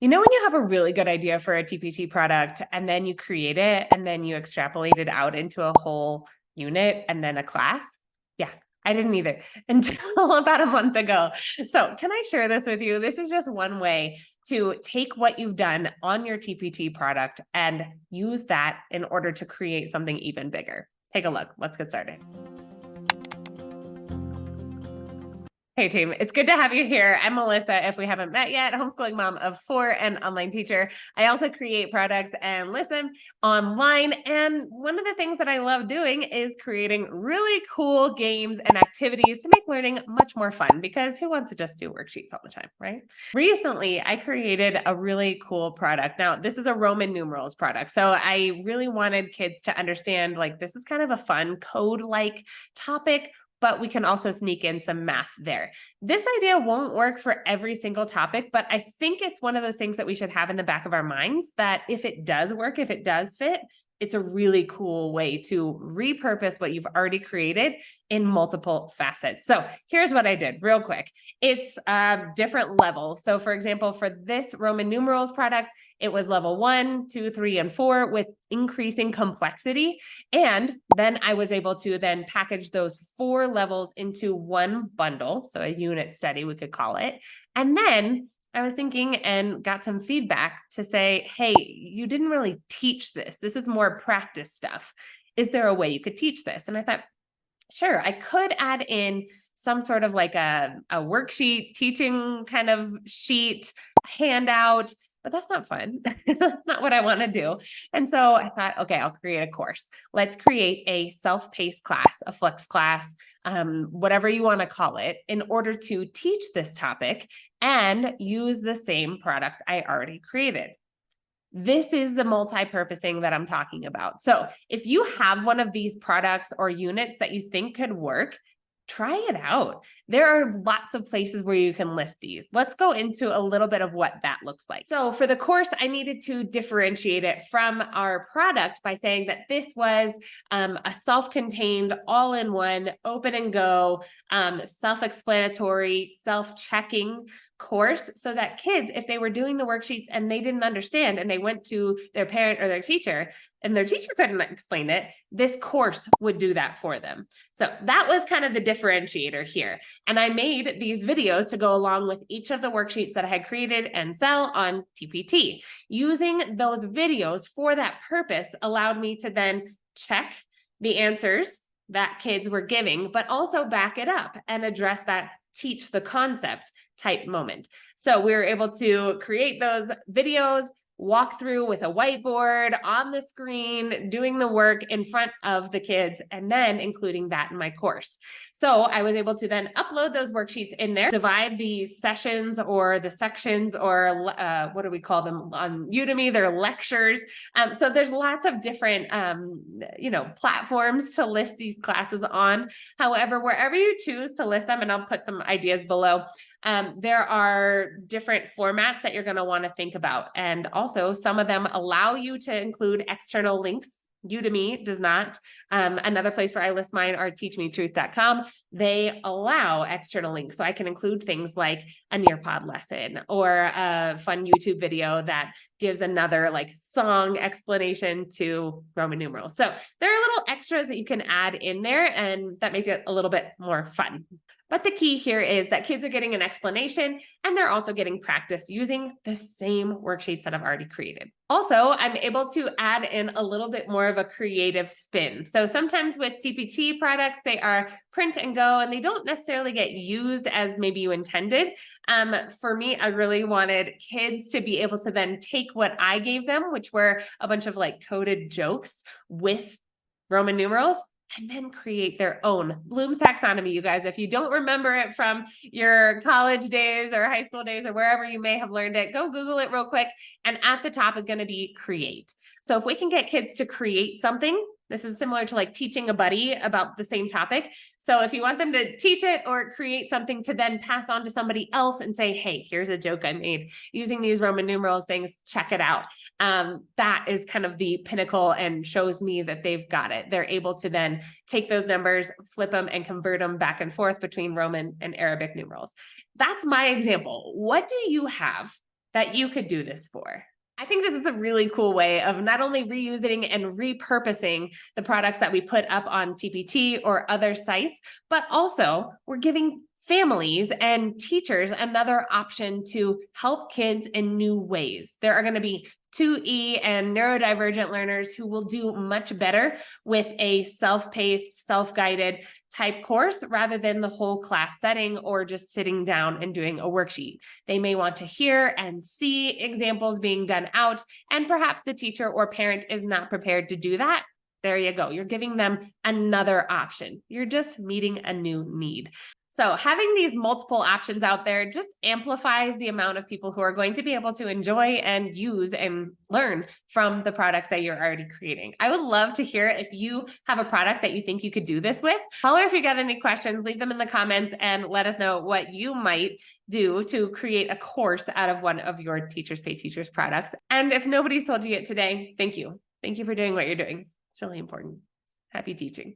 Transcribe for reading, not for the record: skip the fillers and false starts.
You know, when you have a really good idea for a TPT product and then you create it and then you extrapolate it out into a whole unit and then a class? Yeah, I didn't either until about a month ago. So, can I share this with you? This is just one way to take what you've done on your TPT product and use that in order to create something even bigger. Take a look. Let's get started. Hey team, it's good to have you here. I'm Melissa, if we haven't met yet, homeschooling mom of 4 and online teacher. I also create products and list them online. And one of the things that I love doing is creating really cool games and activities to make learning much more fun, because who wants to just do worksheets all the time, right? Recently, I created a really cool product. Now, this is a Roman numerals product. So I really wanted kids to understand, like, this is kind of a fun code-like topic, but we can also sneak in some math there. This idea won't work for every single topic, but I think it's one of those things that we should have in the back of our minds, that if it does work, if it does fit, it's a really cool way to repurpose what you've already created in multiple facets. So here's what I did real quick. It's different levels. So for example, for this Roman numerals product, it was level 1, 2, 3, and 4 with increasing complexity. And then I was able to then package those 4 levels into one bundle. So a unit study, we could call it. And then I was thinking and got some feedback to say, hey, you didn't really teach this. This is more practice stuff. Is there a way you could teach this? And I thought, sure, I could add in some sort of like a worksheet, teaching kind of sheet, handout, but that's not fun. That's not what I want to do. And so I thought, okay, I'll create a course. Let's create a self-paced class, a flex class, whatever you want to call it, in order to teach this topic and use the same product I already created. This is the multi-purposing that I'm talking about. So if you have one of these products or units that you think could work, try it out. There are lots of places where you can list these. Let's go into a little bit of what that looks like. So for the course, I needed to differentiate it from our product by saying that this was a self-contained, all-in-one, open and go, self-explanatory, self-checking course, so that kids, if they were doing the worksheets and they didn't understand and they went to their parent or their teacher and their teacher couldn't explain it, this course would do that for them. So that was kind of the differentiator here. And I made these videos to go along with each of the worksheets that I had created and sell on TPT. Using those videos for that purpose allowed me to then check the answers that kids were giving, but also back it up and address that teach the concept type moment. So we were able to create those videos, walk through with a whiteboard on the screen, doing the work in front of the kids, and then including that in my course. So I was able to then upload those worksheets in there, divide the sessions or the sections, or what do we call them on Udemy? They're lectures. So there's lots of different, platforms to list these classes on. However, wherever you choose to list them, and I'll put some ideas below, there are different formats that you're going to want to think about. And also some of them allow you to include external links. Udemy does not. Another place where I list mine are teachmetruth.com. They allow external links. So I can include things like a Nearpod lesson or a fun YouTube video that gives another like song explanation to Roman numerals. So there are little extras that you can add in there, and that makes it a little bit more fun. But the key here is that kids are getting an explanation and they're also getting practice using the same worksheets that I've already created. Also, I'm able to add in a little bit more of a creative spin. So sometimes with TPT products, they are print and go and they don't necessarily get used as maybe you intended. For me, I really wanted kids to be able to then take what I gave them, which were a bunch of like coded jokes with Roman numerals, and then create their own Bloom's taxonomy. You guys, if you don't remember it from your college days or high school days or wherever you may have learned it, go Google it real quick. And at the top is going to be create. So if we can get kids to create something, this is similar to like teaching a buddy about the same topic. So if you want them to teach it or create something to then pass on to somebody else and say, hey, here's a joke I made using these Roman numerals things, check it out. That is kind of the pinnacle and shows me that they've got it. They're able to then take those numbers, flip them, and convert them back and forth between Roman and Arabic numerals. That's my example. What do you have that you could do this for. I think this is a really cool way of not only reusing and repurposing the products that we put up on TPT or other sites, but also we're giving families and teachers another option to help kids in new ways. There are going to be 2E and neurodivergent learners who will do much better with a self-paced, self-guided type course rather than the whole class setting or just sitting down and doing a worksheet. They may want to hear and see examples being done out, and perhaps the teacher or parent is not prepared to do that. There you go. You're giving them another option. You're just meeting a new need. So having these multiple options out there just amplifies the amount of people who are going to be able to enjoy and use and learn from the products that you're already creating. I would love to hear if you have a product that you think you could do this with. Holler if you got any questions, leave them in the comments and let us know what you might do to create a course out of one of your Teachers Pay Teachers products. And if nobody's told you yet today, thank you. Thank you for doing what you're doing. It's really important. Happy teaching.